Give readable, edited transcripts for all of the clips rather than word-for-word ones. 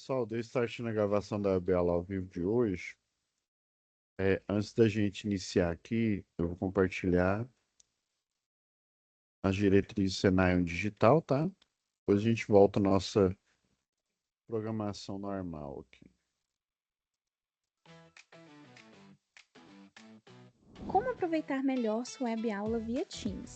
Pessoal, deu start na gravação da Bela ao vivo de hoje. Antes da gente iniciar aqui, eu vou compartilhar as diretrizes do Senai Digital, tá? Depois a gente volta à nossa programação normal aqui. Como aproveitar melhor sua web aula via Teams?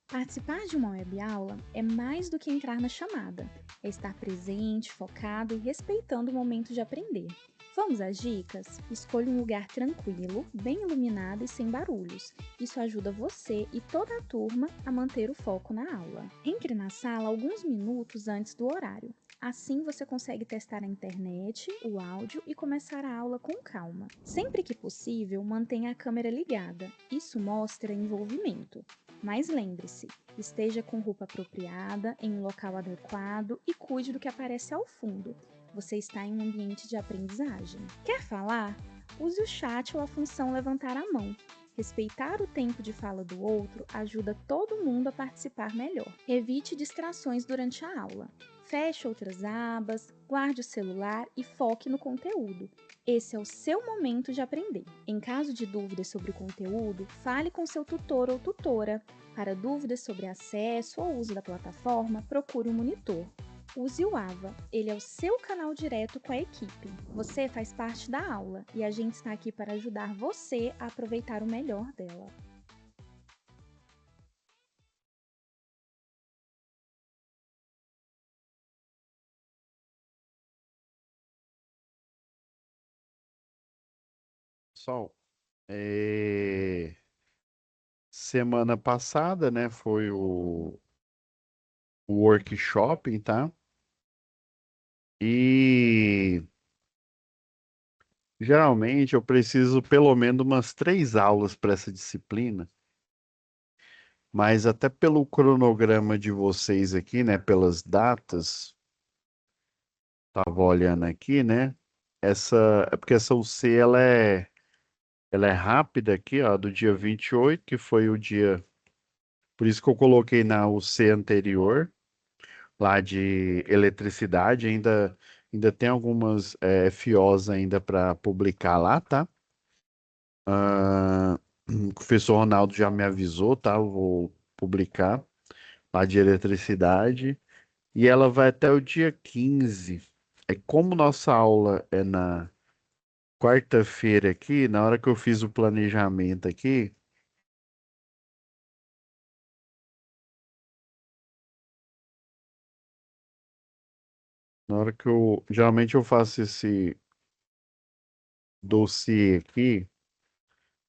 Participar de uma web aula é mais do que entrar na chamada, é estar presente, focado e respeitando o momento de aprender. Vamos às dicas? Escolha um lugar tranquilo, bem iluminado e sem barulhos. Isso ajuda você e toda a turma a manter o foco na aula. Entre na sala alguns minutos antes do horário. Assim você consegue testar a internet, o áudio e começar a aula com calma. Sempre que possível, mantenha a câmera ligada. Isso mostra envolvimento. Mas lembre-se, esteja com roupa apropriada, em um local adequado e cuide do que aparece ao fundo. Você está em um ambiente de aprendizagem. Quer falar? Use o chat ou a função levantar a mão. Respeitar o tempo de fala do outro ajuda todo mundo a participar melhor. Evite distrações durante a aula. Feche outras abas, guarde o celular e foque no conteúdo. Esse é o seu momento de aprender. Em caso de dúvidas sobre o conteúdo, fale com seu tutor ou tutora. Para dúvidas sobre acesso ou uso da plataforma, procure um monitor. Use o AVA, ele é o seu canal direto com a equipe. Você faz parte da aula e a gente está aqui para ajudar você a aproveitar o melhor dela. Pessoal, semana passada, né, foi o workshop, tá? E geralmente eu preciso pelo menos umas 3 aulas para essa disciplina. Mas até pelo cronograma de vocês aqui, né, pelas datas, tava olhando aqui, né? É porque essa UC ela é rápida aqui, ó, do dia 28 que foi o dia, por isso que eu coloquei na UC anterior, lá de eletricidade, ainda tem algumas FOs ainda para publicar lá, tá? O professor Ronaldo já me avisou, tá? Eu vou publicar lá de eletricidade. E ela vai até o dia 15. É como nossa aula é na quarta-feira aqui, na hora que eu fiz o planejamento aqui, na hora que geralmente eu faço esse dossiê aqui,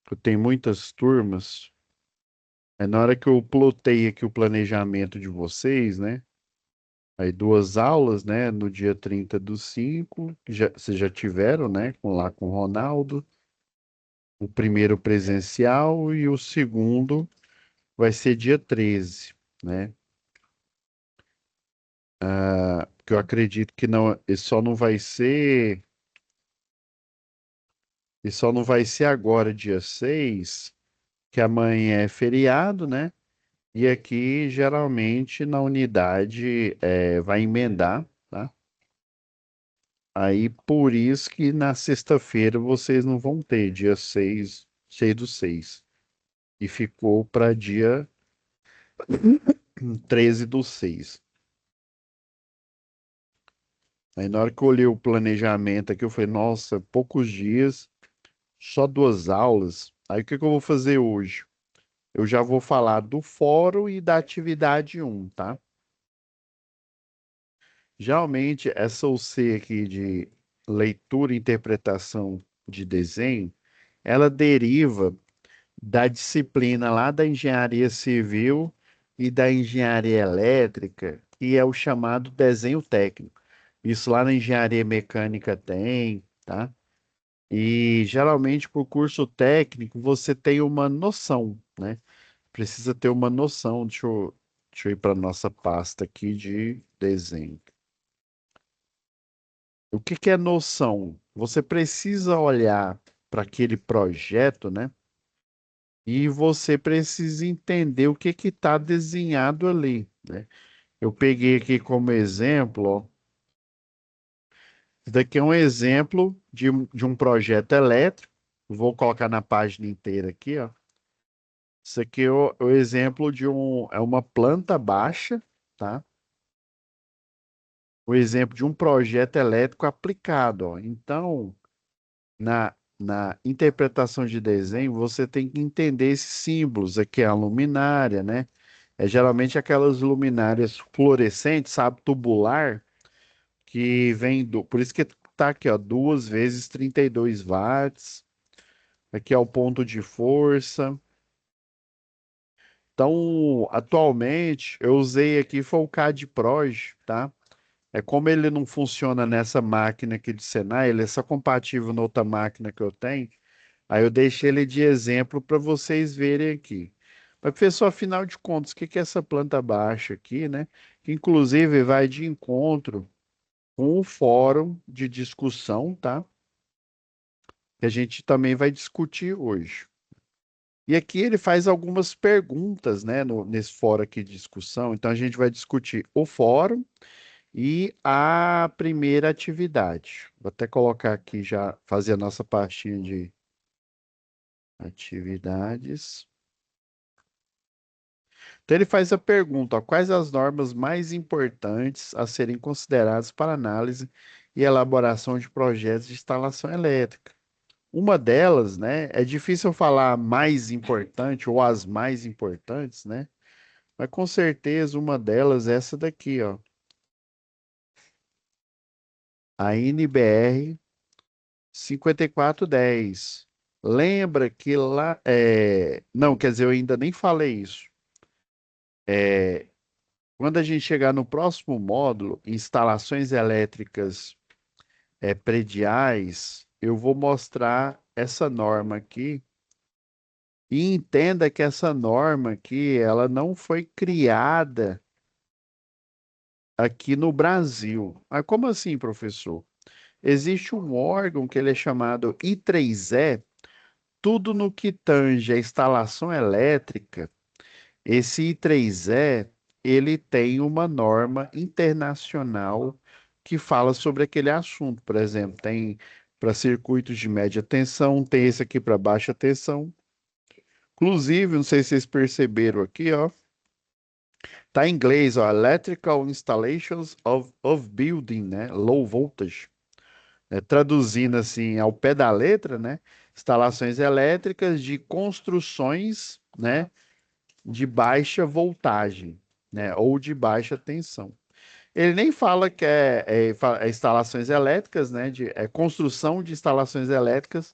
que eu tenho muitas turmas, é na hora que eu plotei aqui o planejamento de vocês, né? Aí 2 aulas, né? No dia 30/5, vocês já tiveram, né? Lá com o Ronaldo. O primeiro presencial e o segundo vai ser dia 13, né? Que eu acredito que não, e só não vai ser agora, dia 6, que amanhã é feriado, né? E aqui, geralmente, na unidade, vai emendar, tá? Aí, por isso que na sexta-feira vocês não vão ter, dia 6, 6/6. E ficou para dia 13/6. Aí, na hora que eu olhei o planejamento aqui, eu falei, nossa, poucos dias, só 2 aulas. Aí, o que que eu vou fazer hoje? Eu já vou falar do fórum e da atividade 1, tá? Geralmente, essa OC aqui de leitura e interpretação de desenho, ela deriva da disciplina lá da engenharia civil e da engenharia elétrica, que é o chamado desenho técnico. Isso lá na engenharia mecânica tem, tá? E geralmente, por curso técnico, você tem uma noção, né? Precisa ter uma noção. Deixa eu ir para nossa pasta aqui de desenho. O que que é noção? Você precisa olhar para aquele projeto, né? E você precisa entender o que que está desenhado ali, né? Eu peguei aqui como exemplo, ó, Isso daqui é um exemplo de um projeto elétrico. Vou colocar na página inteira aqui, ó. Isso aqui é o exemplo é uma planta baixa, tá? O exemplo de um projeto elétrico aplicado, ó. Então, na interpretação de desenho, você tem que entender esses símbolos. Aqui é a luminária, né? É geralmente aquelas luminárias fluorescentes, sabe, tubular, que vem do. Por isso que tá aqui, ó, 2 × 32 watts. Aqui é o ponto de força. Então, atualmente, eu usei aqui foi o CAD-PROG, tá? É como ele não funciona nessa máquina aqui de Senai, ele é só compatível na outra máquina que eu tenho. Aí eu deixei ele de exemplo para vocês verem aqui. Mas, professor, afinal de contas, o que que é essa planta baixa aqui, né? Que inclusive vai de encontro com o fórum de discussão, tá? Que a gente também vai discutir hoje. E aqui ele faz algumas perguntas, né, nesse fórum aqui de discussão. Então a gente vai discutir o fórum e a primeira atividade. Vou até colocar aqui já, fazer a nossa pastinha de atividades. Então ele faz a pergunta, ó, quais as normas mais importantes a serem consideradas para análise e elaboração de projetos de instalação elétrica? Uma delas, né, é difícil falar mais importante ou as mais importantes, né? Mas com certeza uma delas é essa daqui, ó, a NBR 5410. Lembra que lá, não, quer dizer, eu ainda nem falei isso. Quando a gente chegar no próximo módulo, instalações elétricas prediais, eu vou mostrar essa norma aqui e entenda que essa norma aqui, ela não foi criada aqui no Brasil. Mas como assim, professor? Existe um órgão que ele é chamado I3E, tudo no que tange a instalação elétrica. Esse I3E, ele tem uma norma internacional que fala sobre aquele assunto. Por exemplo, tem para circuitos de média tensão, tem esse aqui para baixa tensão. Inclusive, não sei se vocês perceberam aqui, ó, tá em inglês, ó, Electrical Installations of Building, né? Low Voltage. Traduzindo assim ao pé da letra, né? Instalações elétricas de construções, né? De baixa voltagem, né? Ou de baixa tensão. Ele nem fala que é instalações elétricas, né? É construção de instalações elétricas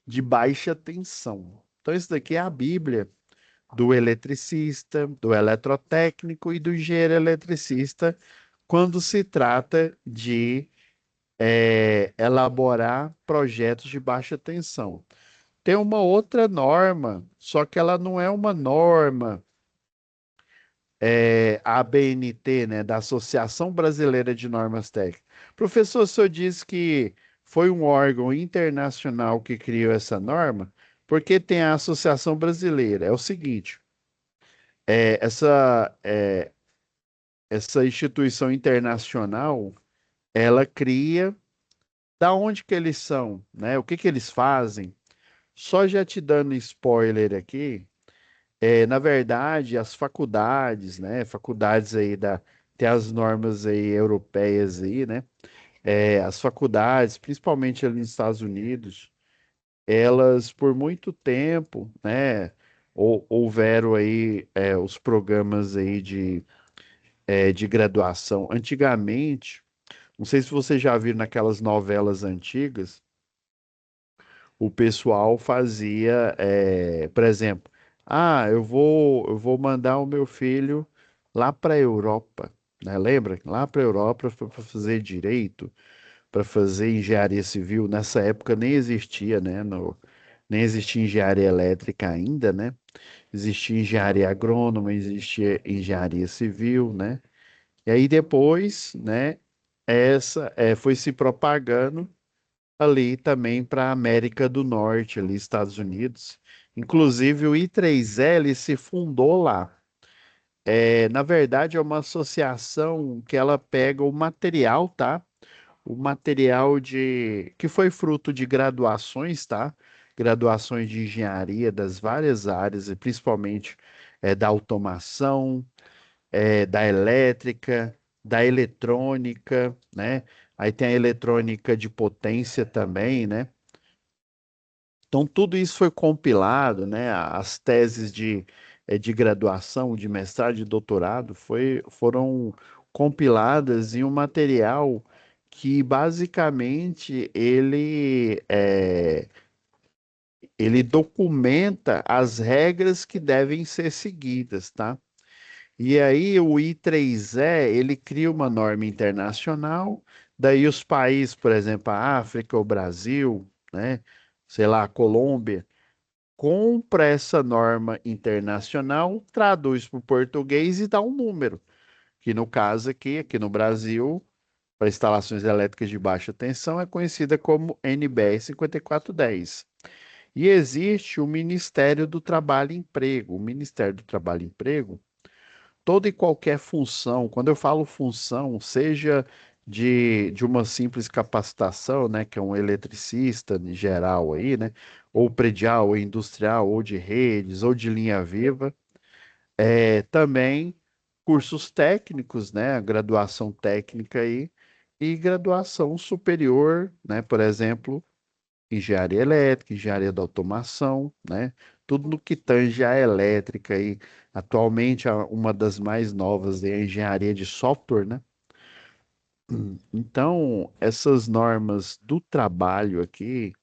de baixa tensão. Então, isso daqui é a Bíblia do eletricista, do eletrotécnico e do engenheiro eletricista quando se trata de elaborar projetos de baixa tensão. Tem uma outra norma, só que ela não é uma norma ABNT, né, da Associação Brasileira de Normas Técnicas. Professor, o senhor disse que foi um órgão internacional que criou essa norma, porque tem a Associação Brasileira. É o seguinte, é, essa, é, essa instituição internacional, ela cria, da onde que eles são, né? O que que eles fazem? Só já te dando spoiler aqui, na verdade, as faculdades, né? Faculdades aí tem as normas aí europeias aí, né? As faculdades, principalmente ali nos Estados Unidos, elas por muito tempo, né? Houveram aí os programas aí de graduação. Antigamente, não sei se você já viu naquelas novelas antigas, o pessoal fazia, por exemplo, eu vou mandar o meu filho lá para a Europa, né? Lembra? Lá para a Europa para fazer direito, para fazer engenharia civil. Nessa época nem existia, né? Nem existia engenharia elétrica ainda, né? Existia engenharia agrônoma, existia engenharia civil, né? E aí depois, né? Essa foi se propagando ali também para a América do Norte, ali Estados Unidos. Inclusive o I3L se fundou lá. Na verdade, é uma associação que ela pega o material, tá? o material que foi fruto de graduações, tá? Graduações de engenharia das várias áreas, e principalmente da automação, da elétrica, da eletrônica, né? Aí tem a eletrônica de potência também, né? Então, tudo isso foi compilado, né? As teses de graduação, de mestrado, de doutorado, foram compiladas em um material que, basicamente, ele documenta as regras que devem ser seguidas, tá? E aí o I3E, ele cria uma norma internacional, daí os países, por exemplo, a África, o Brasil, né? Sei lá, a Colômbia, compra essa norma internacional, traduz para o português e dá um número, que no caso aqui no Brasil, para instalações elétricas de baixa tensão, é conhecida como NBR 5410. E existe o Ministério do Trabalho e Emprego. O Ministério do Trabalho e Emprego, toda e qualquer função, quando eu falo função, seja de uma simples capacitação, né, que é um eletricista em geral aí, né, ou predial, ou industrial, ou de redes, ou de linha viva, também cursos técnicos, né, graduação técnica aí, e graduação superior, né, por exemplo, engenharia elétrica, engenharia da automação, né? Tudo no que tange a elétrica e atualmente uma das mais novas é a engenharia de software, né? Então, essas normas do trabalho aqui,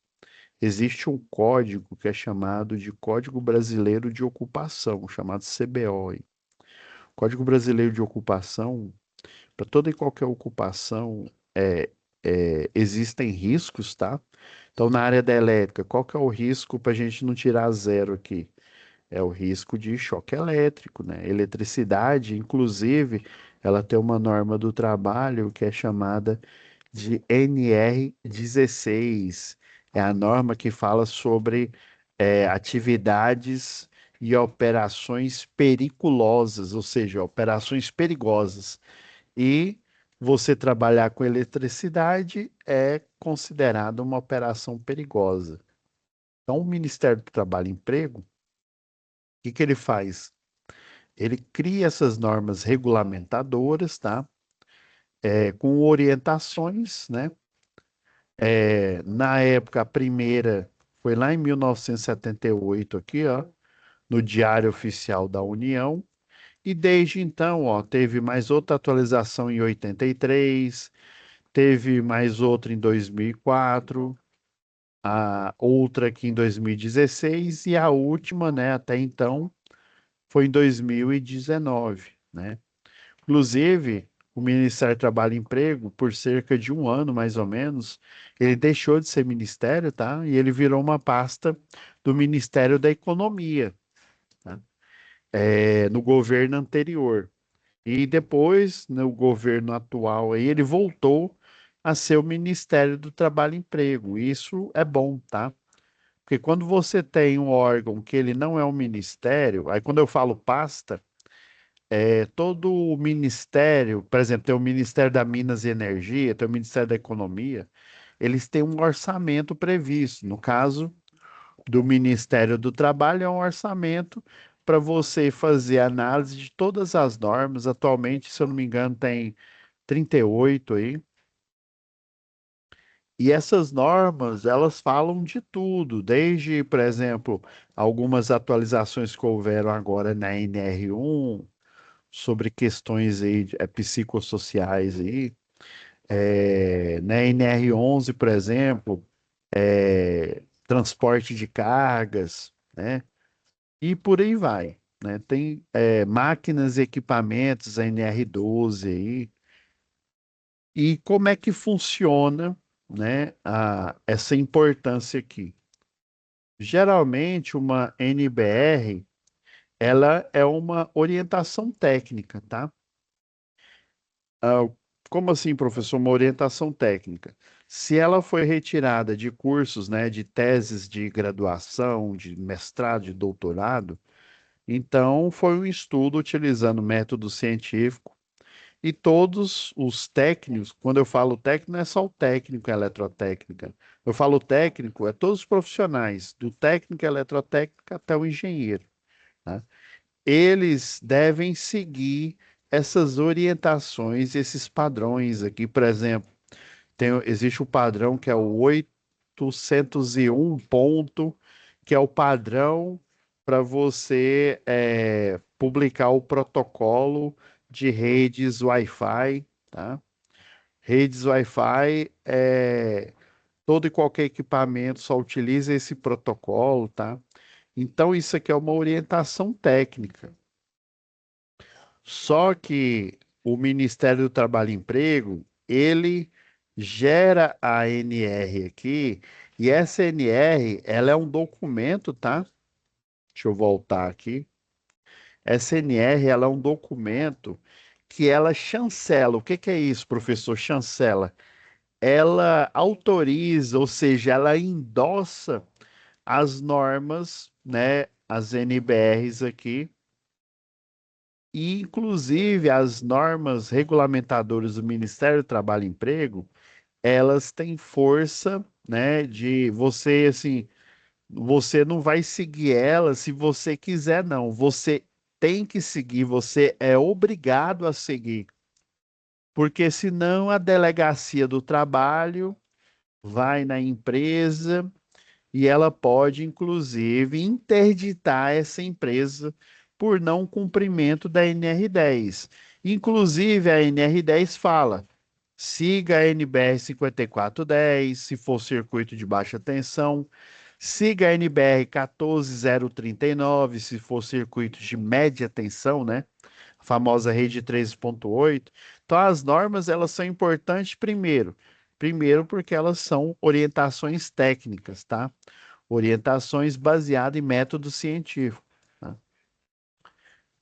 existe um código que é chamado de Código Brasileiro de Ocupação, chamado CBO. aí. Código Brasileiro de Ocupação, para toda e qualquer ocupação, existem riscos, tá? Então, na área da elétrica, qual que é o risco para a gente não tirar zero aqui? É o risco de choque elétrico, né? Eletricidade, inclusive, ela tem uma norma do trabalho que é chamada de NR16. É a norma que fala sobre atividades e operações periculosas, ou seja, operações perigosas. E você trabalhar com eletricidade é considerado uma operação perigosa. Então, o Ministério do Trabalho e Emprego, o que que ele faz? Ele cria essas normas regulamentadoras, tá? Com orientações, né? Na época, a primeira foi lá em 1978, aqui, ó, no Diário Oficial da União. E desde então, ó, teve mais outra atualização em 83, teve mais outra em 2004, a outra aqui em 2016 e a última, né, até então, foi em 2019, né? Inclusive, o Ministério do Trabalho e Emprego, por cerca de um ano, mais ou menos, ele deixou de ser ministério, tá? E ele virou uma pasta do Ministério da Economia, tá? No governo anterior. E depois, no governo atual, aí, ele voltou a ser o Ministério do Trabalho e Emprego. Isso é bom, tá? Porque quando você tem um órgão que ele não é um ministério, aí quando eu falo pasta, todo o ministério, por exemplo, tem o Ministério da Minas e Energia, tem o Ministério da Economia, eles têm um orçamento previsto. No caso do Ministério do Trabalho, é um orçamento para você fazer análise de todas as normas. Atualmente, se eu não me engano, tem 38 aí. E essas normas, elas falam de tudo, desde, por exemplo, algumas atualizações que houveram agora na NR1 sobre questões aí, psicossociais aí, na NR11, por exemplo, transporte de cargas, né? E por aí vai, né? Tem máquinas e equipamentos, a NR12 aí, e como é que funciona, né, essa importância aqui? Geralmente, uma NBR, ela é uma orientação técnica, tá? Ah, como assim, professor? Uma orientação técnica. Se ela foi retirada de cursos, né, de teses de graduação, de mestrado, de doutorado, então foi um estudo utilizando método científico E todos os técnicos, quando eu falo técnico, não é só o técnico em eletrotécnica. Eu falo técnico, é todos os profissionais, do técnico em eletrotécnica até o engenheiro, tá? Eles devem seguir essas orientações, esses padrões aqui. Por exemplo, existe o padrão que é o 801 ponto, que é o padrão para você publicar o protocolo de redes Wi-Fi, tá? Redes Wi-Fi, todo e qualquer equipamento só utiliza esse protocolo, tá? Então, isso aqui é uma orientação técnica. Só que o Ministério do Trabalho e Emprego, ele gera a ANR aqui, e essa ANR, ela é um documento, tá? Deixa eu voltar aqui. Essa ANR, ela é um documento que ela chancela. O que que é isso, professor? Chancela. Ela autoriza, ou seja, ela endossa as normas, né, as NBRs aqui, e inclusive as normas regulamentadoras do Ministério do Trabalho e Emprego, elas têm força, né, de você, assim, você não vai seguir elas se você quiser, não. Você tem que seguir, você é obrigado a seguir, porque senão a delegacia do trabalho vai na empresa e ela pode, inclusive, interditar essa empresa por não cumprimento da NR10. Inclusive, a NR10 fala: siga a NBR 5410, se for circuito de baixa tensão, siga a NBR 14039, se for circuito de média tensão, né? A famosa rede 13.8. Então, as normas, elas são importantes primeiro porque elas são orientações técnicas, tá? Orientações baseadas em método científico, tá?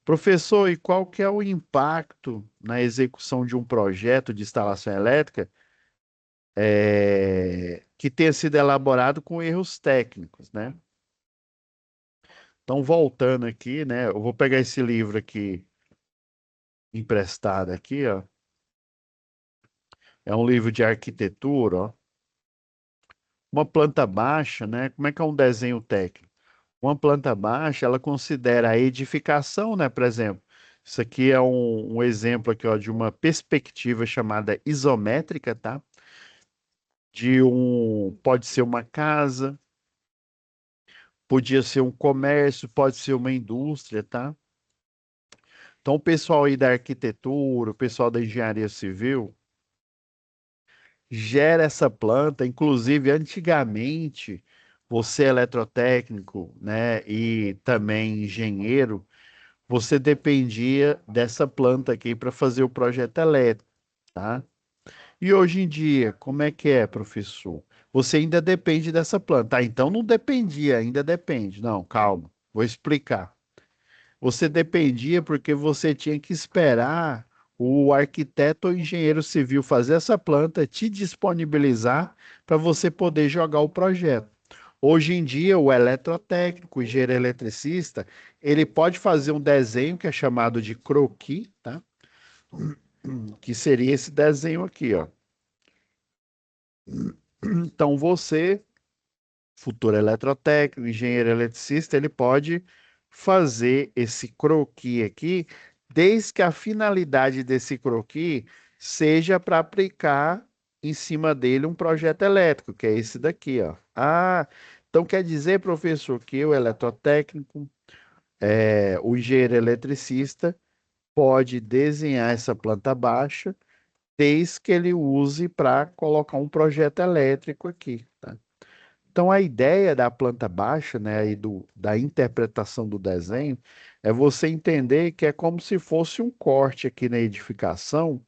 Professor, e qual que é o impacto na execução de um projeto de instalação elétrica que tenha sido elaborado com erros técnicos, né? Então, voltando aqui, né? Eu vou pegar esse livro aqui emprestado aqui, ó. É um livro de arquitetura, ó. Uma planta baixa, né? Como é que é um desenho técnico? Uma planta baixa, ela considera a edificação, né? Por exemplo, isso aqui é um exemplo aqui, ó, de uma perspectiva chamada isométrica, tá? Pode ser uma casa, podia ser um comércio, pode ser uma indústria, tá? Então, o pessoal aí da arquitetura, o pessoal da engenharia civil, gera essa planta, inclusive antigamente, você eletrotécnico, né, e também engenheiro, você dependia dessa planta aqui para fazer o projeto elétrico, tá? E hoje em dia, como é que é, professor? Você ainda depende dessa planta. Ah, então não dependia, ainda depende. Não, calma, vou explicar. Você dependia porque você tinha que esperar o arquiteto ou engenheiro civil fazer essa planta, te disponibilizar para você poder jogar o projeto. Hoje em dia, o eletrotécnico, o engenheiro eletricista, ele pode fazer um desenho que é chamado de croquis, tá? Que seria esse desenho aqui, ó. Então, você, futuro eletrotécnico, engenheiro eletricista, ele pode fazer esse croquis aqui, desde que a finalidade desse croquis seja para aplicar em cima dele um projeto elétrico, que é esse daqui, ó. Ah, então quer dizer, professor, que o eletrotécnico, o engenheiro eletricista, pode desenhar essa planta baixa, desde que ele use para colocar um projeto elétrico aqui, tá? Então, a ideia da planta baixa, né, e da interpretação do desenho, é você entender que é como se fosse um corte aqui na edificação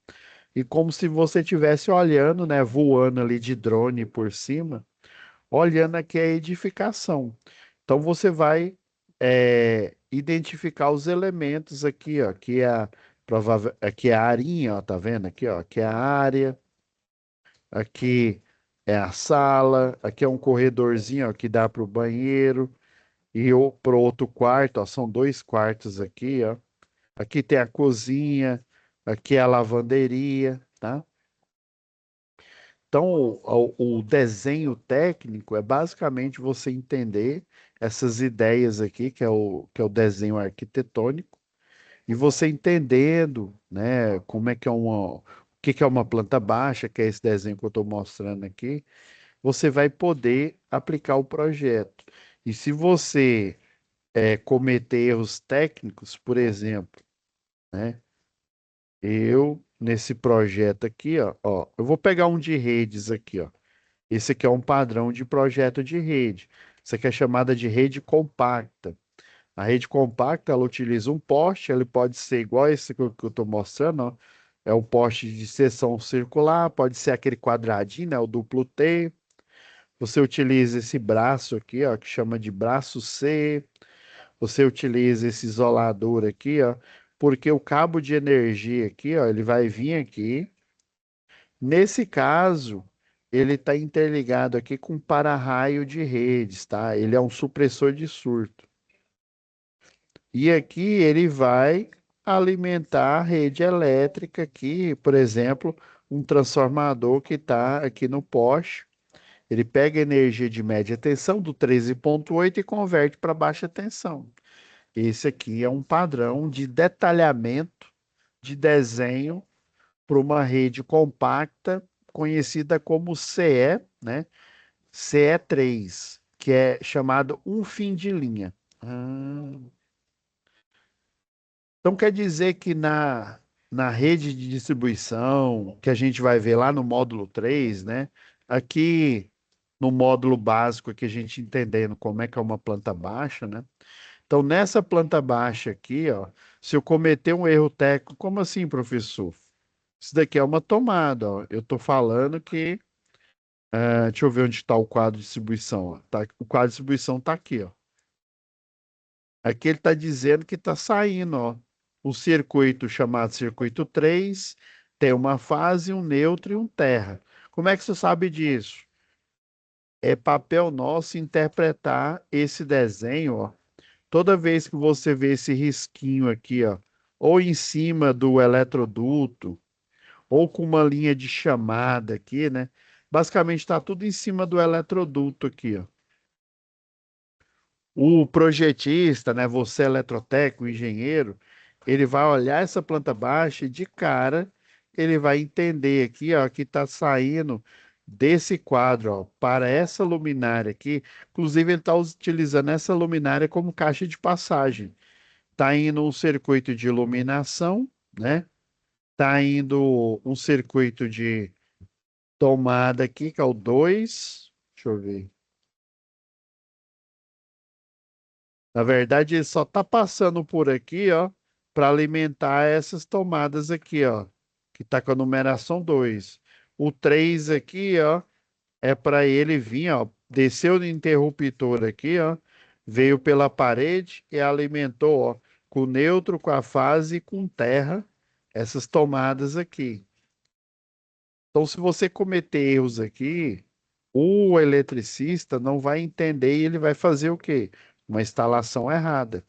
e como se você estivesse olhando, né, voando ali de drone por cima, olhando aqui a edificação. Então, você vai identificar os elementos aqui, ó, aqui é a arinha, ó, tá vendo aqui, ó, aqui é a área, aqui é a sala, aqui é um corredorzinho, ó, que dá para o banheiro e para o outro quarto, ó, são dois quartos aqui, ó. Aqui tem a cozinha, aqui é a lavanderia, tá? Então, o desenho técnico é basicamente você entender essas ideias aqui, que é o desenho arquitetônico, e você entendendo, né, como é que é o que que é uma planta baixa, que é esse desenho que eu estou mostrando aqui, você vai poder aplicar o projeto. E se você cometer erros técnicos, por exemplo, né, nesse projeto aqui, ó, eu vou pegar um de redes aqui, ó. Esse aqui é um padrão de projeto de rede. Isso aqui é chamada de rede compacta. A rede compacta, ela utiliza um poste, ele pode ser igual esse que eu estou mostrando, ó. É um poste de seção circular, pode ser aquele quadradinho, né, o duplo T. Você utiliza esse braço aqui, ó, que chama de braço C. Você utiliza esse isolador aqui, ó, porque o cabo de energia aqui, ó, ele vai vir aqui. Nesse caso, ele está interligado aqui com para-raio de redes, tá? Ele é um supressor de surto. E aqui ele vai alimentar a rede elétrica aqui, por exemplo, um transformador que está aqui no poste. Ele pega a energia de média tensão do 13,8 e converte para baixa tensão. Esse aqui é um padrão de detalhamento de desenho para uma rede compacta conhecida como CE, né? CE3, que é chamado um fim de linha. Ah, então quer dizer que na rede de distribuição, que a gente vai ver lá no módulo 3, né? Aqui no módulo básico, aqui a gente entendendo como é que é uma planta baixa, né? Então, nessa planta baixa aqui, ó, se eu cometer um erro técnico, como assim, professor? Isso daqui é uma tomada, ó. Eu estou falando que. Deixa eu ver onde está o quadro de distribuição. Ó. O quadro de distribuição está aqui, ó. Aqui ele está dizendo que está saindo, ó. Um circuito chamado circuito 3 tem uma fase, um neutro e um terra. Como é que você sabe disso? É papel nosso interpretar esse desenho, ó. Toda vez que você vê esse risquinho aqui, ó, ou em cima do eletroduto, ou com uma linha de chamada aqui, né? Basicamente está tudo em cima do eletroduto aqui, ó. O projetista, né, você eletrotécnico, engenheiro, ele vai olhar essa planta baixa e de cara ele vai entender aqui, ó, que está saindo desse quadro, ó, para essa luminária aqui. Inclusive ele está utilizando essa luminária como caixa de passagem. Está indo um circuito de iluminação, né? Está indo um circuito de tomada aqui, que é o 2. Deixa eu ver. Na verdade, ele só está passando por aqui, ó, para alimentar essas tomadas aqui, ó, que está com a numeração 2. O 3 aqui, ó, é para ele vir, ó, desceu no interruptor aqui, ó, veio pela parede e alimentou, ó, com neutro, com a fase e com terra, essas tomadas aqui. Então, se você cometer erros aqui, o eletricista não vai entender e ele vai fazer o quê? Uma instalação errada.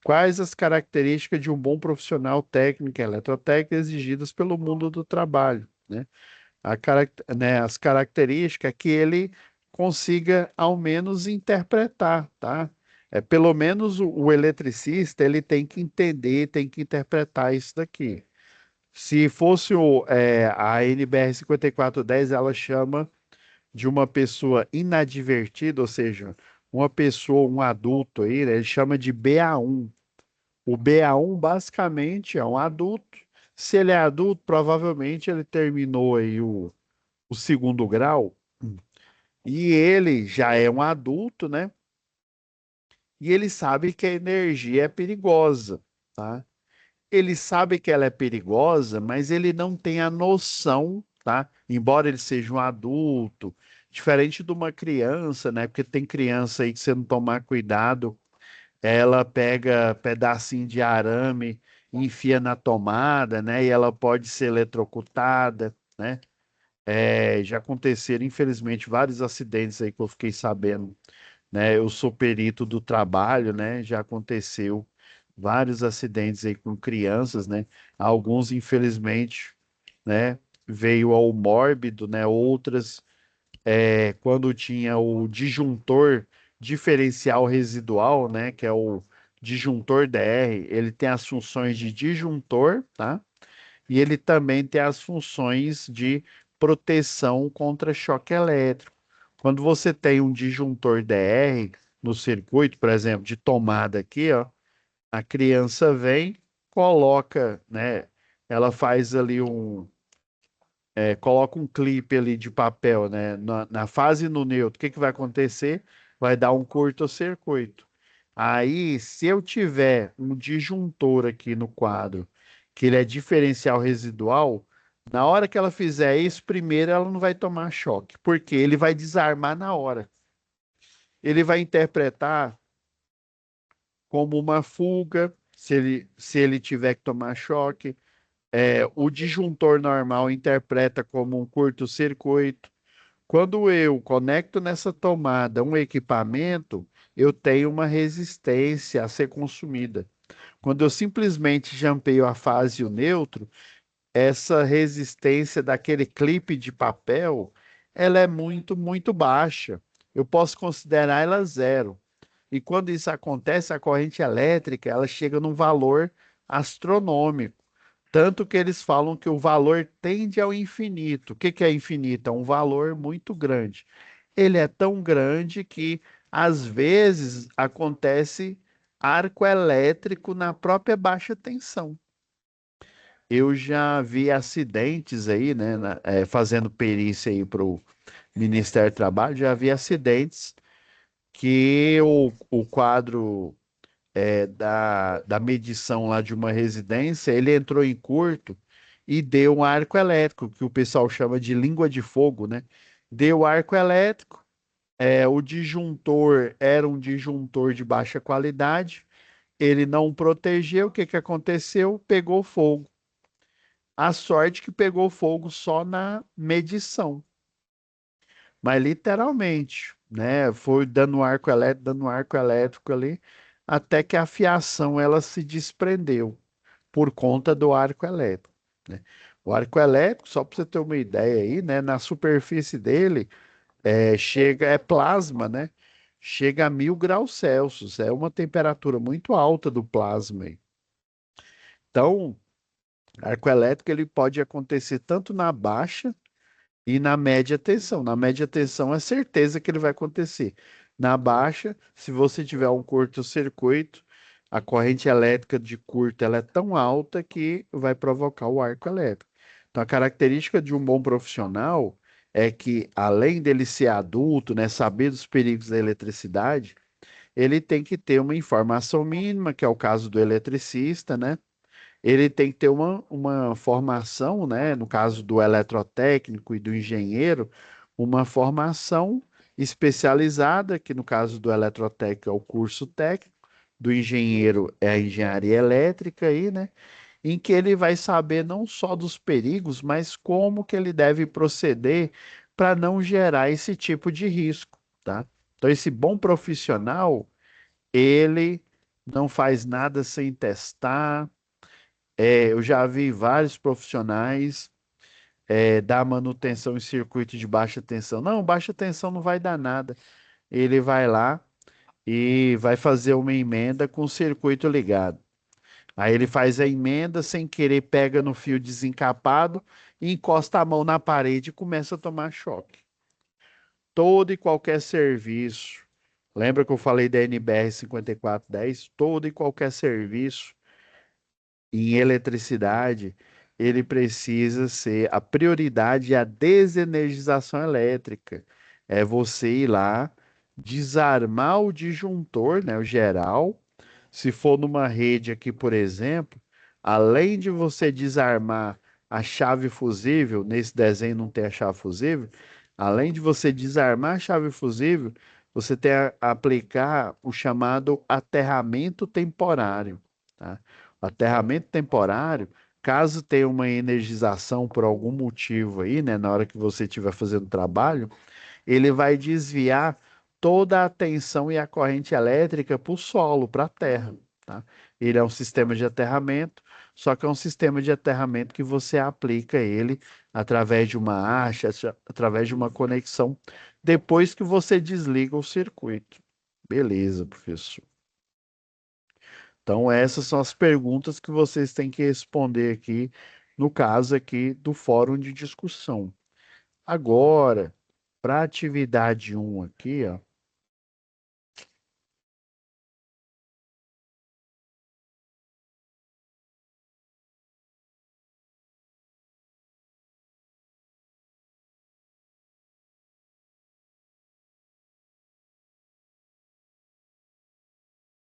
Quais as características de um bom profissional técnico em eletrotécnica exigidas pelo mundo do trabalho, né? As características que ele consiga ao menos interpretar, tá? Pelo menos o eletricista ele tem que entender, tem que interpretar isso daqui. Se fosse a NBR 5410, ela chama de uma pessoa inadvertida, ou seja, uma pessoa, um adulto aí, né, ele chama de BA1. O BA1 basicamente é um adulto. Se ele é adulto, provavelmente ele terminou aí o segundo grau e ele já é um adulto, né? E ele sabe que a energia é perigosa, tá? Ele sabe que ela é perigosa, mas ele não tem a noção, tá? Embora ele seja um adulto, diferente de uma criança, né? Porque tem criança aí que se não tomar cuidado, ela pega pedacinho de arame e enfia na tomada, né? E ela pode ser eletrocutada, né? Já aconteceram, infelizmente, vários acidentes aí que eu fiquei sabendo, né? Eu sou perito do trabalho, né? Já aconteceu vários acidentes aí com crianças, né? Alguns, infelizmente, né? Veio ao mórbido, né? Outras, quando tinha o disjuntor diferencial residual, né? Que é o disjuntor DR, ele tem as funções de disjuntor, tá? E ele também tem as funções de proteção contra choque elétrico. Quando você tem um disjuntor DR no circuito, por exemplo, de tomada aqui, ó, a criança vem, coloca, né? Ela faz ali coloca um clipe ali de papel, né? Na fase no neutro, o que que vai acontecer? Vai dar um curto-circuito. Aí, se eu tiver um disjuntor aqui no quadro, que ele é diferencial residual, na hora que ela fizer isso, primeiro ela não vai tomar choque, porque ele vai desarmar na hora. Ele vai interpretar como uma fuga, se ele tiver que tomar choque. O disjuntor normal interpreta como um curto-circuito. Quando eu conecto nessa tomada um equipamento, eu tenho uma resistência a ser consumida. Quando eu simplesmente jampeio a fase e o neutro, essa resistência daquele clipe de papel, ela é muito, muito baixa. Eu posso considerar ela zero. E quando isso acontece, a corrente elétrica, ela chega num valor astronômico. Tanto que eles falam que o valor tende ao infinito. O que que é infinito? É um valor muito grande. Ele é tão grande que, às vezes, acontece arco elétrico na própria baixa tensão. Eu já vi acidentes aí, né, fazendo perícia aí para o Ministério do Trabalho, já vi acidentes que o quadro da medição lá de uma residência, ele entrou em curto e deu um arco elétrico, que o pessoal chama de língua de fogo, né? Deu arco elétrico, o disjuntor era um disjuntor de baixa qualidade, ele não protegeu, o que que aconteceu? Pegou fogo. A sorte que pegou fogo só na medição, mas literalmente, né? Foi dando arco elétrico ali, até que a fiação ela se desprendeu por conta do arco elétrico, né? O arco elétrico, só para você ter uma ideia aí, né? Na superfície dele é plasma, né? Chega a 1000 graus Celsius, é uma temperatura muito alta do plasma aí. Então, arco elétrico ele pode acontecer tanto na baixa e na média tensão. Na média tensão é certeza que ele vai acontecer. Na baixa, se você tiver um curto-circuito, a corrente elétrica de curto ela é tão alta que vai provocar o arco elétrico. Então, a característica de um bom profissional é que, além dele ser adulto, né, saber dos perigos da eletricidade, ele tem que ter uma informação mínima, que é o caso do eletricista, né? Ele tem que ter uma formação, né? No caso do eletrotécnico e do engenheiro, uma formação especializada, que no caso do eletrotécnico é o curso técnico, do engenheiro é a engenharia elétrica aí, né? Em que ele vai saber não só dos perigos, mas como que ele deve proceder para não gerar esse tipo de risco, tá? Então, esse bom profissional, ele não faz nada sem testar, eu já vi vários profissionais dar manutenção em circuito de baixa tensão. Não, baixa tensão não vai dar nada. Ele vai lá e vai fazer uma emenda com o circuito ligado. Aí ele faz a emenda sem querer, pega no fio desencapado e encosta a mão na parede e começa a tomar choque. Todo e qualquer serviço. Lembra que eu falei da NBR 5410? Todo e qualquer serviço em eletricidade, ele precisa ser a prioridade é a desenergização elétrica. É você ir lá, desarmar o disjuntor, né, o geral. Se for numa rede aqui, por exemplo, além de você desarmar a chave fusível, nesse desenho não tem a chave fusível, além de você desarmar a chave fusível, você tem a aplicar o chamado aterramento temporário, tá? O aterramento temporário, caso tenha uma energização por algum motivo aí, né, na hora que você estiver fazendo o trabalho, ele vai desviar toda a tensão e a corrente elétrica para o solo, para a terra, tá? Ele é um sistema de aterramento, só que é um sistema de aterramento que você aplica ele através de uma acha, através de uma conexão, depois que você desliga o circuito. Beleza, professor. Então, essas são as perguntas que vocês têm que responder aqui, no caso aqui do fórum de discussão. Agora, para a atividade um aqui, ó,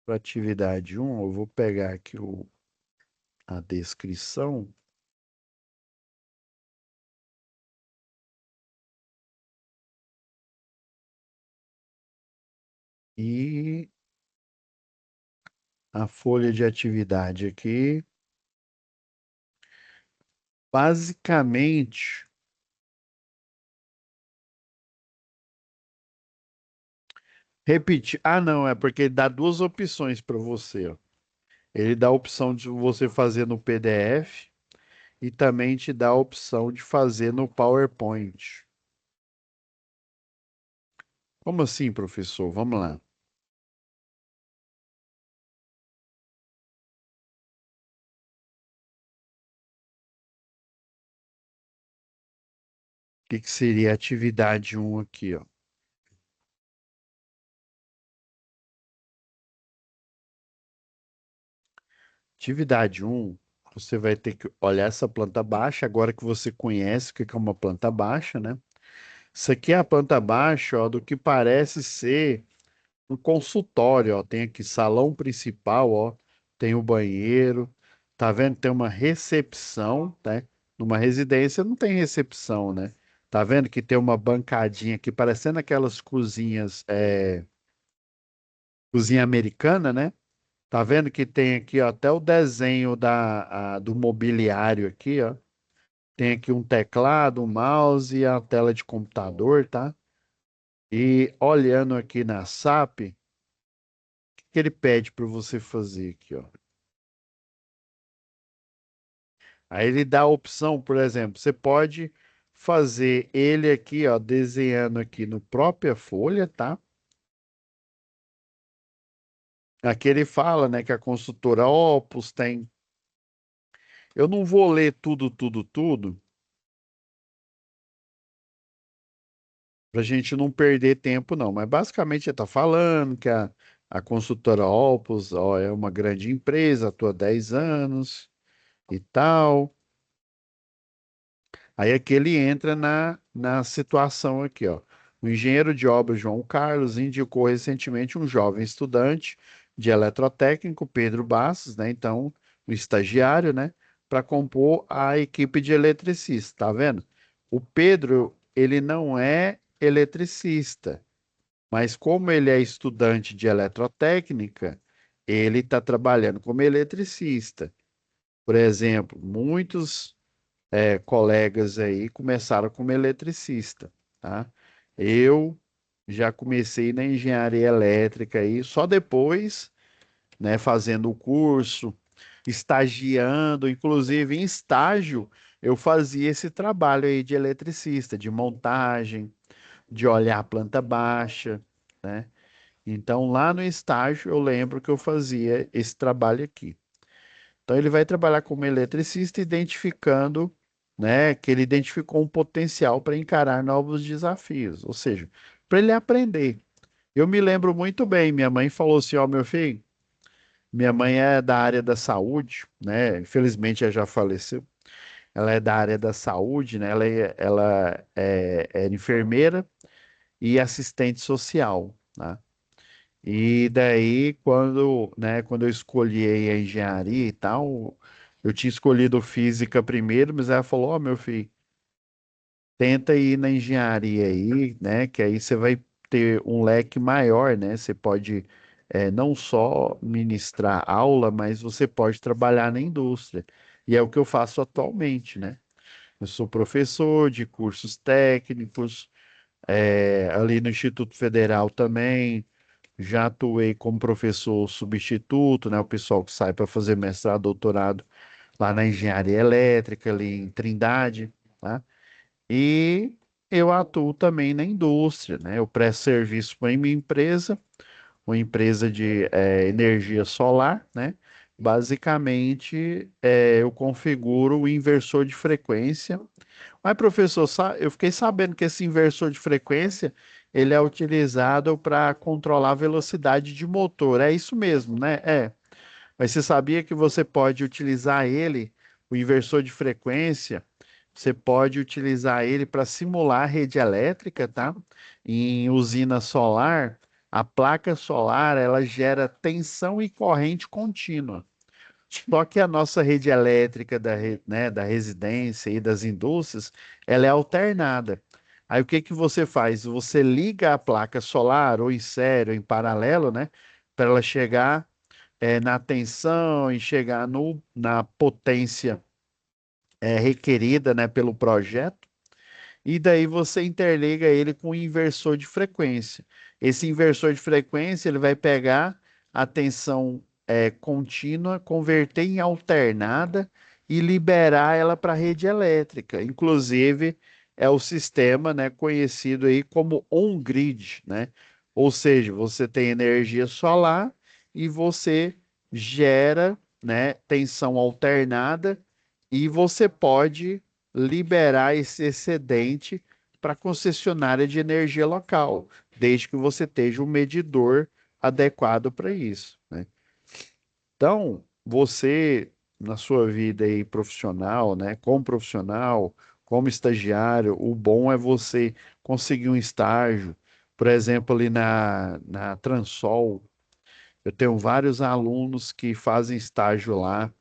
para atividade um, eu vou pegar aqui a descrição e a folha de atividade aqui. Basicamente, repetir. Ah, não, é porque ele dá duas opções para você, ó. Ele dá a opção de você fazer no PDF e também te dá a opção de fazer no PowerPoint. Como assim, professor? Vamos lá. O que que seria a atividade um aqui, ó? Atividade um, você vai ter que olhar essa planta baixa, agora que você conhece o que que é uma planta baixa, né? Isso aqui é a planta baixa, ó, do que parece ser um consultório, ó. Tem aqui salão principal, ó. Tem o banheiro. Tá vendo? Tem uma recepção, né? Numa residência não tem recepção, né? Tá vendo que tem uma bancadinha aqui, parecendo aquelas cozinhas, cozinha americana, né? Tá vendo que tem aqui, ó, até o desenho do mobiliário aqui, ó. Tem aqui um teclado, um mouse e a tela de computador, tá? E olhando aqui na SAP, o que que ele pede para você fazer aqui, ó? Aí ele dá a opção, por exemplo, você pode fazer ele aqui, ó, desenhando aqui no própria folha, tá? Aqui ele fala, né, que a consultora Opus tem. Eu não vou ler tudo, para a gente não perder tempo, não. Mas basicamente ele está falando que a consultora Opus, ó, é uma grande empresa, atua há 10 anos e tal. Aí aqui ele entra na situação aqui, ó. O engenheiro de obras João Carlos indicou recentemente um jovem estudante de eletrotécnico, Pedro Bastos, né? Então, o estagiário, né? Para compor a equipe de eletricistas, tá vendo? O Pedro, ele não é eletricista, mas como ele é estudante de eletrotécnica, ele está trabalhando como eletricista. Por exemplo, muitos colegas aí começaram como eletricista, tá? Eu já comecei na engenharia elétrica aí, só depois, né, fazendo o curso, estagiando, inclusive em estágio, eu fazia esse trabalho aí de eletricista, de montagem, de olhar a planta baixa, né? Então, lá no estágio, eu lembro que eu fazia esse trabalho aqui. Então ele vai trabalhar como eletricista, identificando, né, que ele identificou um potencial para encarar novos desafios, ou seja, para ele aprender. Eu me lembro muito bem, minha mãe falou assim, ó, meu filho, minha mãe é da área da saúde, né? Infelizmente ela já faleceu. Ela é da área da saúde, né? Ela é enfermeira e assistente social, né? E daí, quando eu escolhi aí a engenharia e tal, eu tinha escolhido física primeiro, mas ela falou, ó, meu filho, tenta ir na engenharia aí, né, que aí você vai ter um leque maior, né, você pode não só ministrar aula, mas você pode trabalhar na indústria. E é o que eu faço atualmente, né? Eu sou professor de cursos técnicos, ali no Instituto Federal também, já atuei como professor substituto, né? O pessoal que sai para fazer mestrado, doutorado lá na engenharia elétrica, ali em Trindade, tá? E eu atuo também na indústria, né? Eu presto serviço para minha empresa, uma empresa de energia solar, né? Basicamente, eu configuro o inversor de frequência. Mas, professor, eu fiquei sabendo que esse inversor de frequência, ele é utilizado para controlar a velocidade de motor. É isso mesmo, né? É. Mas você sabia que você pode utilizar ele, o inversor de frequência, você pode utilizar ele para simular a rede elétrica, tá? Em usina solar, a placa solar, ela gera tensão e corrente contínua. Só que a nossa rede elétrica né, da residência e das indústrias, ela é alternada. Aí o que que você faz? Você liga a placa solar ou em série ou em paralelo, né? Para ela chegar na tensão e chegar na potência requerida, né, pelo projeto. E daí você interliga ele com o inversor de frequência. Esse inversor de frequência ele vai pegar a tensão contínua, converter em alternada e liberar ela para a rede elétrica. Inclusive, é o sistema, né, conhecido aí como on-grid, né? Ou seja, você tem energia solar e você gera, né, tensão alternada e você pode liberar esse excedente para a concessionária de energia local, desde que você esteja um medidor adequado para isso, né? Então, você, na sua vida aí profissional, né, como profissional, como estagiário, o bom é você conseguir um estágio, por exemplo, ali na Transol. Eu tenho vários alunos que fazem estágio lá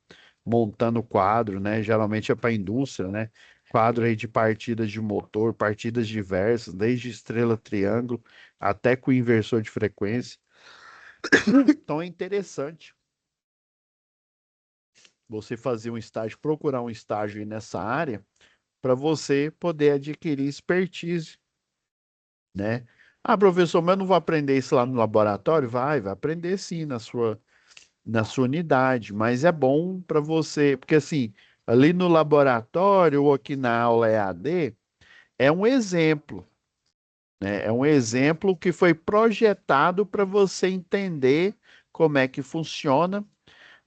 montando quadro, né? Geralmente é para a indústria, né? Quadro aí de partidas de motor, partidas diversas, desde estrela triângulo até com inversor de frequência. Então é interessante você fazer um estágio, procurar um estágio aí nessa área para você poder adquirir expertise, né? Ah, professor, mas eu não vou aprender isso lá no laboratório? Vai aprender sim na sua unidade, mas é bom para você, porque assim, ali no laboratório ou aqui na aula EAD, é um exemplo, né? É um exemplo que foi projetado para você entender como é que funciona,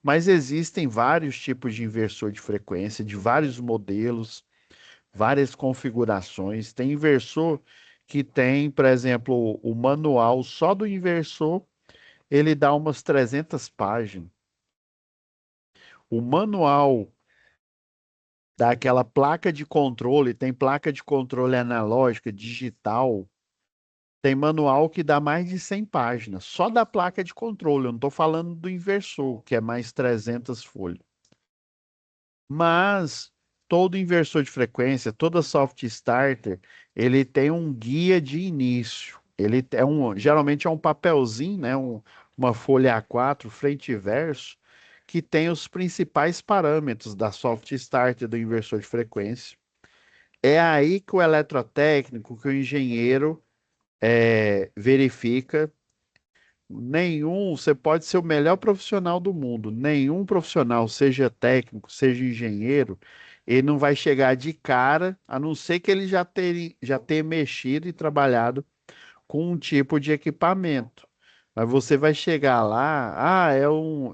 mas existem vários tipos de inversor de frequência, de vários modelos, várias configurações. Tem inversor que tem, por exemplo, o manual só do inversor, ele dá umas 300 páginas. O manual daquela placa de controle, tem placa de controle analógica, digital, tem manual que dá mais de 100 páginas, só da placa de controle, eu não estou falando do inversor, que é mais 300 folhas. Mas todo inversor de frequência, toda soft starter, ele tem um guia de início. Ele é geralmente é um papelzinho, né, uma folha A4, frente e verso, que tem os principais parâmetros da soft starter do inversor de frequência. É aí que o eletrotécnico, que o engenheiro verifica. Você pode ser o melhor profissional do mundo, nenhum profissional, seja técnico, seja engenheiro, ele não vai chegar de cara, a não ser que ele já tenha mexido e trabalhado com um tipo de equipamento. Mas você vai chegar lá,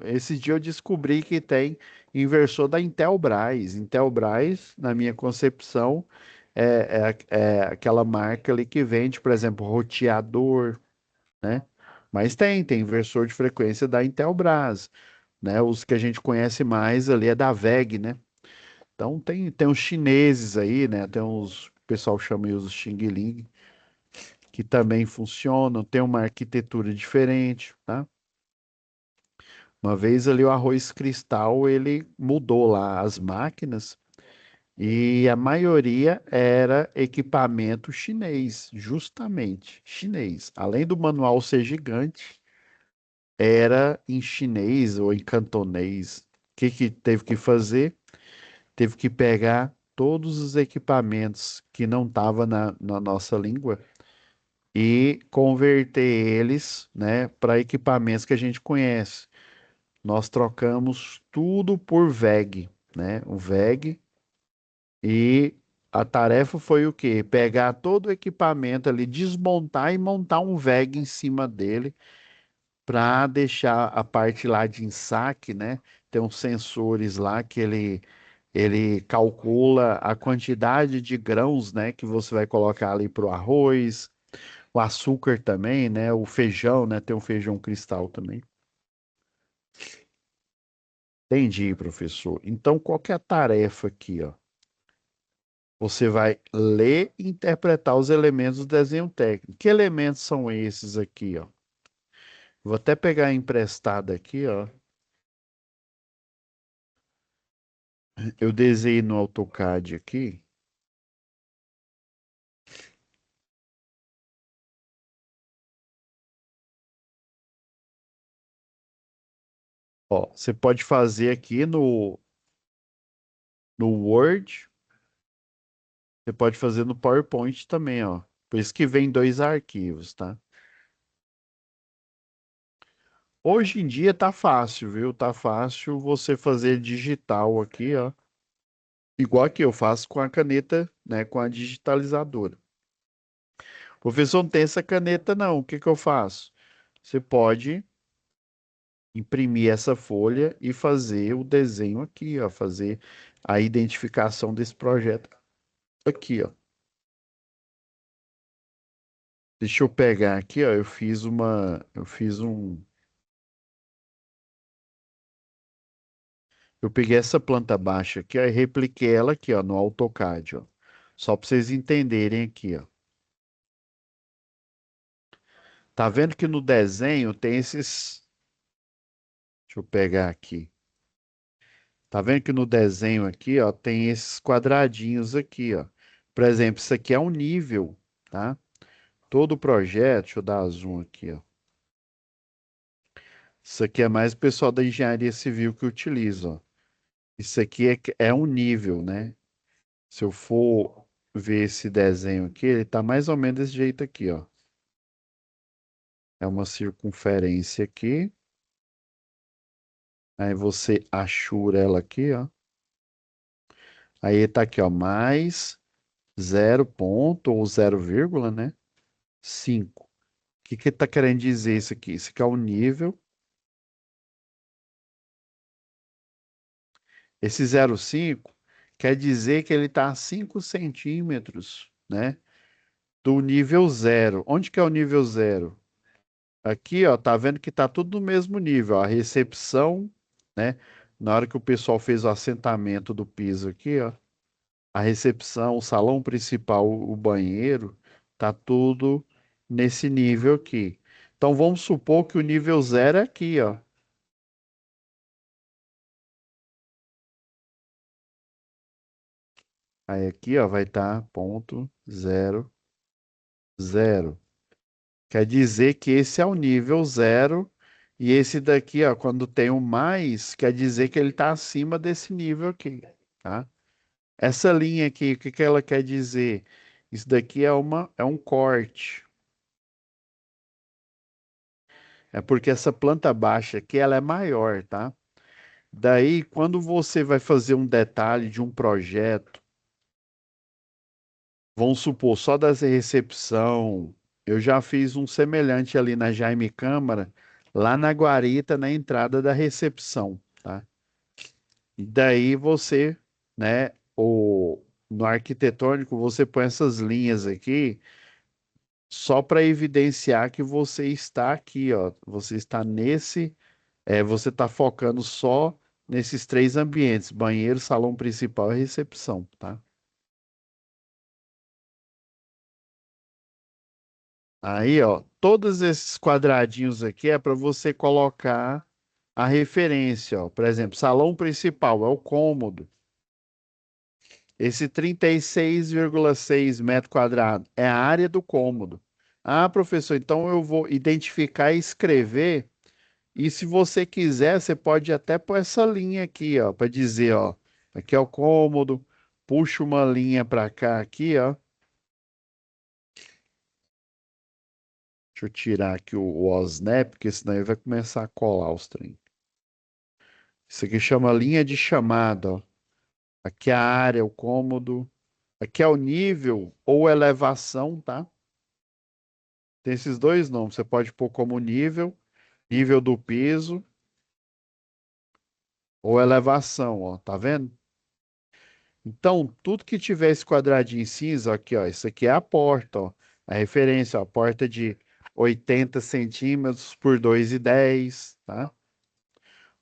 esse dia eu descobri que tem inversor da Intelbras. Intelbras, na minha concepção, é aquela marca ali que vende, por exemplo, roteador, né? Mas tem inversor de frequência da Intelbras, né? Os que a gente conhece mais ali é da WEG, né? Então tem os chineses aí, né? Tem os, o pessoal chama aí os Xing Ling, que também funcionam, tem uma arquitetura diferente, tá? Uma vez ali o Arroz Cristal, ele mudou lá as máquinas e a maioria era equipamento chinês, justamente chinês. Além do manual ser gigante, era em chinês ou em cantonês. O que que teve que fazer? Teve que pegar todos os equipamentos que não estavam na nossa língua e converter eles, né, para equipamentos que a gente conhece. Nós trocamos tudo por VEG, né? O VEG e a tarefa foi o quê? Pegar todo o equipamento ali, desmontar e montar um VEG em cima dele para deixar a parte lá de ensaque, né? Tem uns sensores lá que ele calcula a quantidade de grãos, né, que você vai colocar ali para o arroz, o açúcar também, né? O feijão, né? Tem um feijão cristal também. Entendi, professor. Então, qual que é a tarefa aqui, ó? Você vai ler e interpretar os elementos do desenho técnico. Que elementos são esses aqui, ó? Vou até pegar emprestado aqui, ó. Eu desenhei no AutoCAD aqui. Ó, você pode fazer aqui no Word, você pode fazer no PowerPoint também, ó. Por isso que vem dois arquivos, tá? Hoje em dia tá fácil, viu? Tá fácil você fazer digital aqui, ó. Igual que eu faço com a caneta, né? Com a digitalizadora. Professor, não tem essa caneta, não. O que que eu faço? Você pode imprimir essa folha e fazer o desenho aqui, ó. Fazer a identificação desse projeto aqui, ó. Deixa eu pegar aqui, ó. Eu peguei essa planta baixa aqui, ó, e repliquei ela aqui, ó, no AutoCAD, ó. Só para vocês entenderem aqui, ó. Tá vendo que no desenho tem esses. Deixa eu pegar aqui. Tá vendo que no desenho aqui, ó, tem esses quadradinhos aqui, ó. Por exemplo, isso aqui é um nível, tá? Todo o projeto, deixa eu dar zoom aqui, ó. Isso aqui é mais o pessoal da engenharia civil que utiliza, ó. Isso aqui é um nível, né? Se eu for ver esse desenho aqui, ele tá mais ou menos desse jeito aqui, ó. É uma circunferência aqui. Aí você achura ela aqui, ó. Aí tá aqui, ó, mais 0 ponto ou 0, vírgula, né? 5. O que que tá querendo dizer isso aqui? Isso aqui é o nível. Esse 0,5 quer dizer que ele está a 5 centímetros, né? Do nível zero. Onde que é o nível zero? Aqui, ó, tá vendo que tá tudo no mesmo nível. Ó, a recepção, né? Na hora que o pessoal fez o assentamento do piso aqui, ó, a recepção, o salão principal, o banheiro, tá tudo nesse nível aqui. Então vamos supor que o nível zero é aqui, ó. Aí aqui, ó, vai estar ponto zero zero. Quer dizer que esse é o nível zero e esse daqui, ó, quando tem o mais, quer dizer que ele está acima desse nível aqui, tá? Essa linha aqui, o que que ela quer dizer? Isso daqui é um corte. É porque essa planta baixa aqui, ela é maior, tá? Daí, quando você vai fazer um detalhe de um projeto, vamos supor, só da recepção, eu já fiz um semelhante ali na Jaime Câmara, lá na guarita, na entrada da recepção, tá? E daí você, né, no arquitetônico, você põe essas linhas aqui só para evidenciar que você está aqui, ó. Você está você está focando só nesses três ambientes, banheiro, salão principal e recepção, tá? Aí, ó, todos esses quadradinhos aqui é para você colocar a referência, ó. Por exemplo, salão principal é o cômodo. Esse 36,6 metros quadrados é a área do cômodo. Ah, professor, então eu vou identificar e escrever. E se você quiser, você pode até pôr essa linha aqui, ó, para dizer, ó, aqui é o cômodo. Puxa uma linha para cá aqui, ó. Deixa eu tirar aqui o OSNAP, porque senão ele vai começar a colar os trem. Isso aqui chama linha de chamada, ó. Aqui é a área, o cômodo. Aqui é o nível ou elevação, tá? Tem esses dois nomes. Você pode pôr como nível, nível do piso ou elevação, ó. Tá vendo? Então, tudo que tiver esse quadradinho cinza, aqui, ó. Isso aqui é a porta, ó. A referência, ó. A porta de 80 centímetros por 2,10, tá?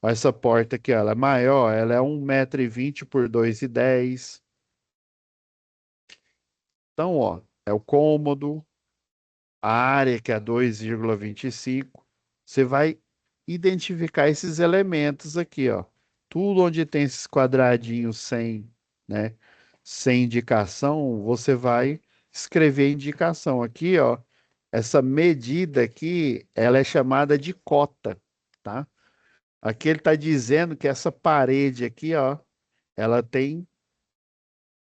Ó, essa porta aqui, ó, ela é maior, ela é 1,20 m por 2,10. Então, ó, é o cômodo, a área que é 2,25. Você vai identificar esses elementos aqui, ó. Tudo onde tem esses quadradinhos sem, né, sem indicação, você vai escrever a indicação aqui, ó. Essa medida aqui, ela é chamada de cota, tá? Aqui ele está dizendo que essa parede aqui, ó, ela tem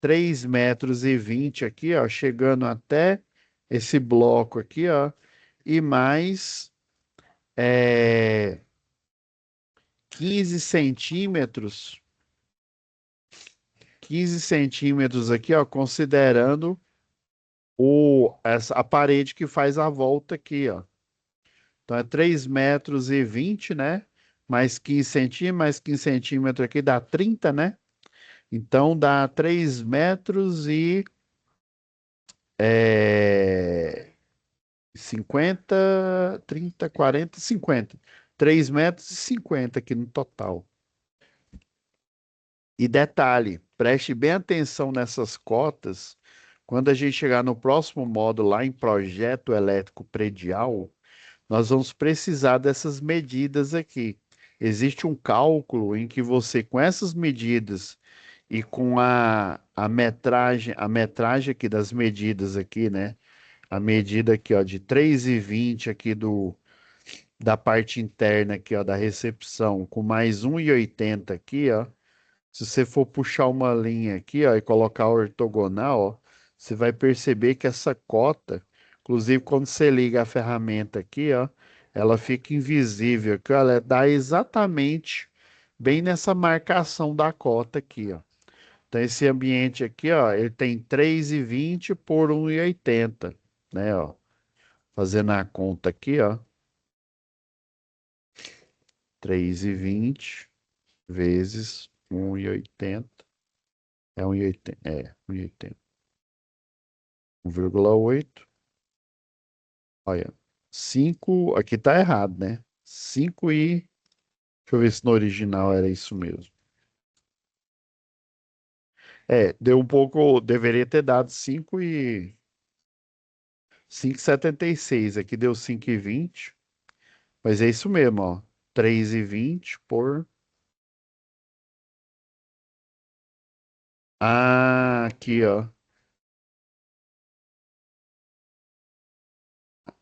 3,20 m aqui, ó, chegando até esse bloco aqui, ó, e mais é, 15 centímetros, 15 centímetros aqui, ó, considerando a parede que faz a volta aqui, ó. Então é 3,20 m, né? Mais 15 centímetros, mais 15 centímetros aqui dá 30, né? Então dá 3 metros e é, 50, 30, 40, 50. 3,50 m aqui no total. E detalhe, preste bem atenção nessas cotas. Quando a gente chegar no próximo módulo lá em projeto elétrico predial, nós vamos precisar dessas medidas aqui. Existe um cálculo em que você, com essas medidas e com a metragem aqui das medidas aqui, né? A medida aqui, ó, de 3,20 aqui da parte interna aqui, ó, da recepção, com mais 1,80 aqui, ó. Se você for puxar uma linha aqui, ó, e colocar ortogonal, ó, você vai perceber que essa cota, inclusive quando você liga a ferramenta aqui, ó, ela fica invisível, que ela dá exatamente bem nessa marcação da cota aqui, ó. Então esse ambiente aqui, ó, ele tem 3,20 por 1,80, né, ó. Fazendo a conta aqui, ó, 3,20 vezes 1,80 é 1,80, 1,80. 1,8. Olha, 5, aqui tá errado, né? 5 e, deixa eu ver se no original era isso mesmo. Deu um pouco, deveria ter dado 5,76. Aqui deu 5,20, mas é isso mesmo, ó. 3,20 por... Ah, aqui, ó.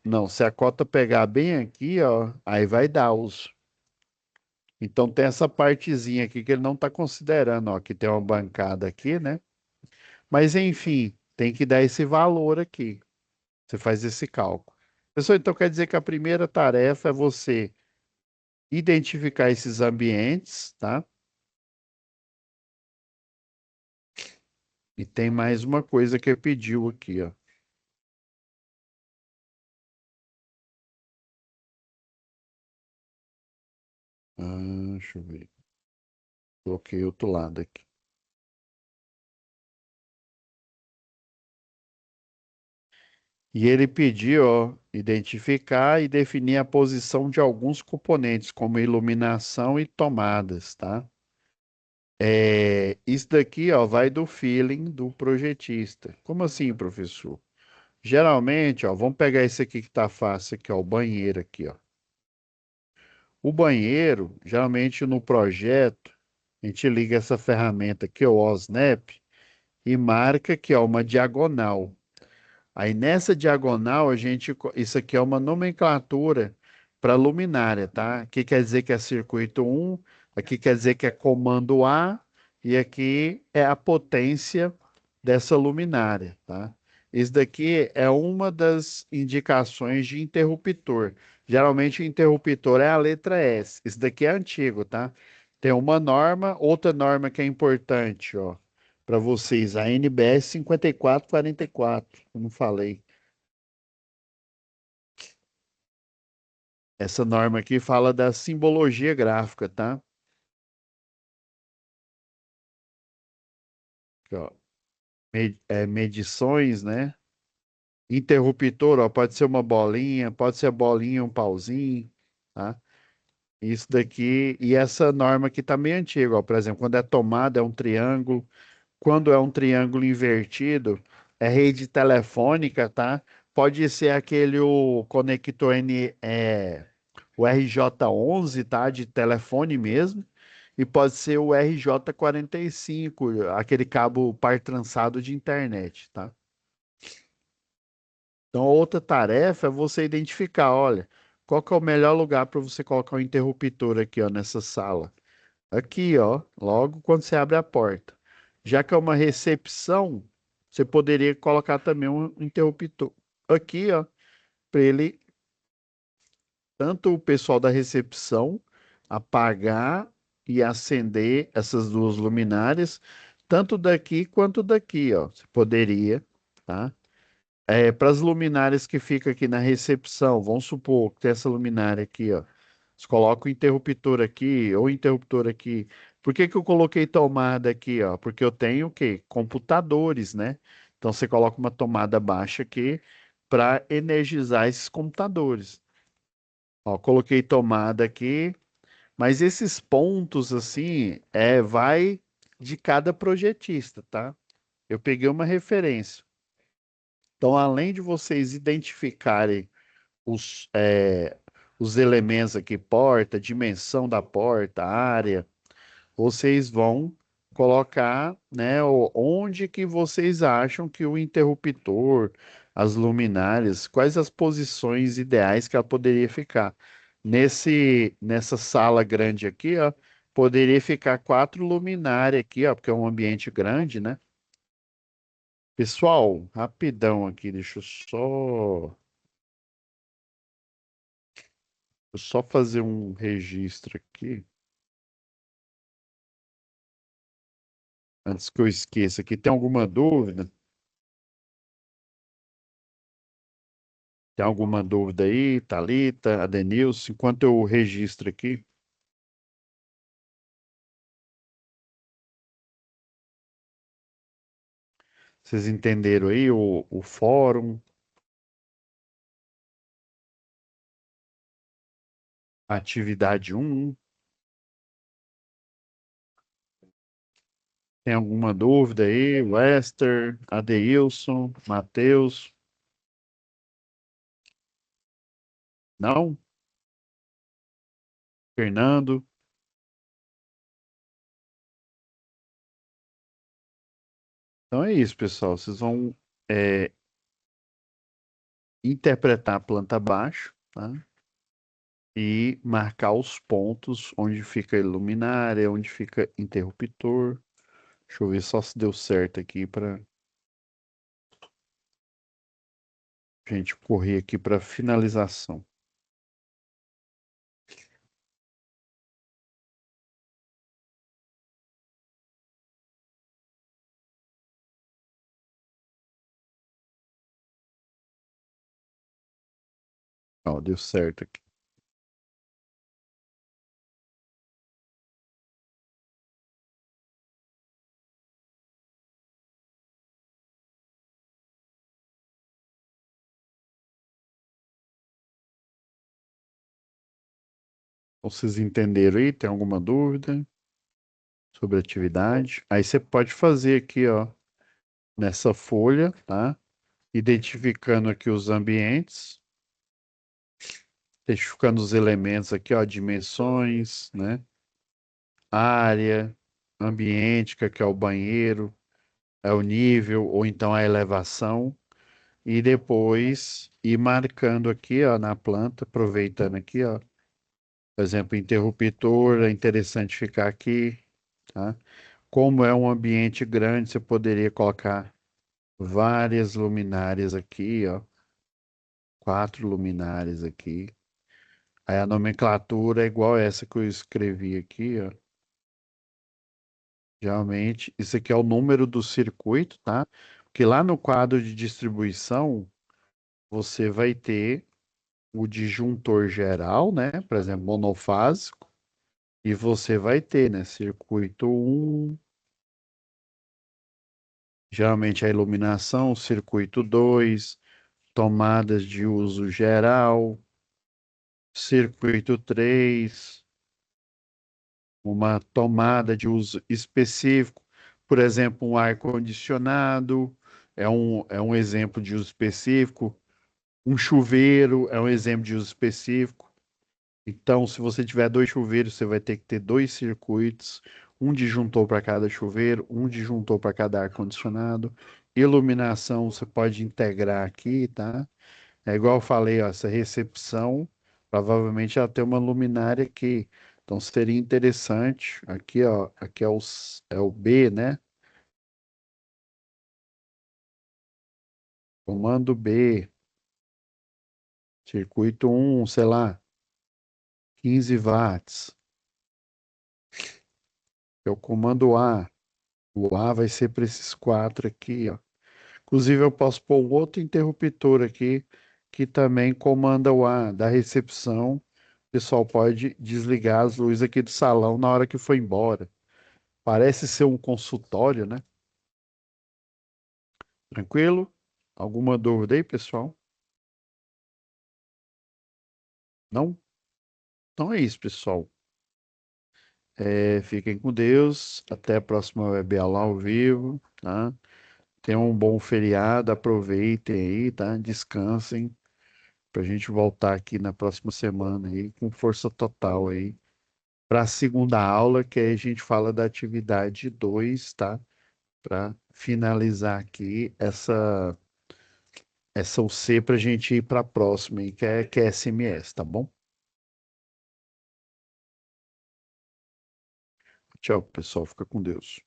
Não, se a cota pegar bem aqui, ó, aí vai dar os. Então tem essa partezinha aqui que ele não está considerando, ó, que tem uma bancada aqui, né? Mas enfim, tem que dar esse valor aqui. Você faz esse cálculo. Pessoal, então quer dizer que a primeira tarefa é você identificar esses ambientes, tá? E tem mais uma coisa que ele pediu aqui, ó. Deixa eu ver. Coloquei outro lado aqui. E ele pediu, ó, identificar e definir a posição de alguns componentes, como iluminação e tomadas, tá? Isso daqui, ó, vai do feeling do projetista. Como assim, professor? Geralmente, ó, vamos pegar esse aqui que tá fácil aqui, ó, o banheiro aqui, ó. O banheiro, geralmente no projeto, a gente liga essa ferramenta aqui, o OSNAP, e marca aqui, ó, uma diagonal. Aí nessa diagonal, isso aqui é uma nomenclatura para luminária, tá? Aqui quer dizer que é circuito 1, aqui quer dizer que é comando A, e aqui é a potência dessa luminária, tá? Isso daqui é uma das indicações de interruptor. Geralmente o interruptor é a letra S. Isso daqui é antigo, tá? Tem uma norma, outra norma que é importante, ó, para vocês, a NBS 5444, como falei. Essa norma aqui fala da simbologia gráfica, tá? Aqui, ó, medições, né? Interruptor, ó, pode ser uma bolinha, pode ser a bolinha, um pauzinho, tá? Isso daqui, e essa norma aqui tá meio antiga, ó, por exemplo, quando é tomada é um triângulo, quando é um triângulo invertido, é rede telefônica, tá? Pode ser aquele o conector o RJ11, tá? De telefone mesmo, e pode ser o RJ45, aquele cabo par trançado de internet, tá? Então, outra tarefa é você identificar, olha, qual que é o melhor lugar para você colocar o interruptor aqui, ó, nessa sala. Aqui, ó, logo quando você abre a porta. Já que é uma recepção, você poderia colocar também um interruptor aqui, ó, para ele, tanto o pessoal da recepção apagar e acender essas duas luminárias, tanto daqui quanto daqui, ó. Você poderia, tá? Para as luminárias que fica aqui na recepção, vamos supor que tem essa luminária aqui, ó. Você coloca o interruptor aqui ou o interruptor aqui. Por que que eu coloquei tomada aqui, ó? Porque eu tenho o quê? Computadores, né? Então você coloca uma tomada baixa aqui para energizar esses computadores. Ó, coloquei tomada aqui, mas esses pontos assim, vai de cada projetista, tá? Eu peguei uma referência. Então, além de vocês identificarem os elementos aqui, porta, dimensão da porta, área, vocês vão colocar, né, onde que vocês acham que o interruptor, as luminárias, quais as posições ideais que ela poderia ficar. Nessa sala grande aqui, ó, poderia ficar quatro luminárias aqui, ó, porque é um ambiente grande, né? Pessoal, rapidão aqui, eu só fazer um registro aqui, antes que eu esqueça aqui. Tem alguma dúvida? Tem alguma dúvida aí, Thalita, Adenilson? Enquanto eu registro aqui, vocês entenderam aí o fórum, a atividade um. Tem alguma dúvida aí? Wester, Adeilson, Matheus? Não? Fernando? Então é isso, pessoal. Vocês vão é, interpretar a planta abaixo, tá? E marcar os pontos onde fica a luminária, onde fica interruptor. Deixa eu ver só se deu certo aqui para gente correr aqui para finalização. Ó, deu certo aqui. Vocês entenderam aí? Tem alguma dúvida sobre a atividade? Aí você pode fazer aqui, ó, nessa folha, tá? Identificando aqui os ambientes, identificando os elementos aqui, ó, dimensões, né? Área, ambiente, que é o banheiro, é o nível ou então a elevação. E depois ir marcando aqui, ó, na planta, aproveitando aqui, ó. Por exemplo, interruptor, é interessante ficar aqui, tá? Como é um ambiente grande, você poderia colocar. várias luminárias aqui, ó. 4 luminárias aqui. Aí a nomenclatura é igual essa que eu escrevi aqui, ó. Geralmente, isso aqui é o número do circuito, tá? Porque lá no quadro de distribuição, você vai ter o disjuntor geral, né? Por exemplo, monofásico. E você vai ter, né? Circuito um, geralmente a iluminação, circuito 2, tomadas de uso geral, circuito 3, uma tomada de uso específico, por exemplo, um ar-condicionado é um exemplo de uso específico, um chuveiro é um exemplo de uso específico. Então, se você tiver 2 chuveiros, você vai ter que ter 2 circuitos, um disjuntor para cada chuveiro, um disjuntor para cada ar-condicionado. Iluminação você pode integrar aqui, tá? É igual eu falei, ó, essa recepção, provavelmente ela tem uma luminária aqui. Então seria interessante, aqui, ó, aqui é o B, né? Comando B, circuito um, sei lá, 15 watts. É o comando A. O A vai ser para esses 4 aqui, ó. Inclusive eu posso pôr um outro interruptor aqui que também comanda o A da recepção. O pessoal pode desligar as luzes aqui do salão na hora que for embora. Parece ser um consultório, né? Tranquilo? Alguma dúvida aí, pessoal? Não? Então é isso, pessoal. Fiquem com Deus. Até a próxima web aula ao vivo, tá? Tenham um bom feriado. Aproveitem aí, tá? Descansem para a gente voltar aqui na próxima semana aí com força total aí para a segunda aula, que aí a gente fala da atividade 2, tá? Para finalizar aqui essa UC para a gente ir para a próxima aí, que é SMS, tá bom? Tchau, pessoal. Fica com Deus.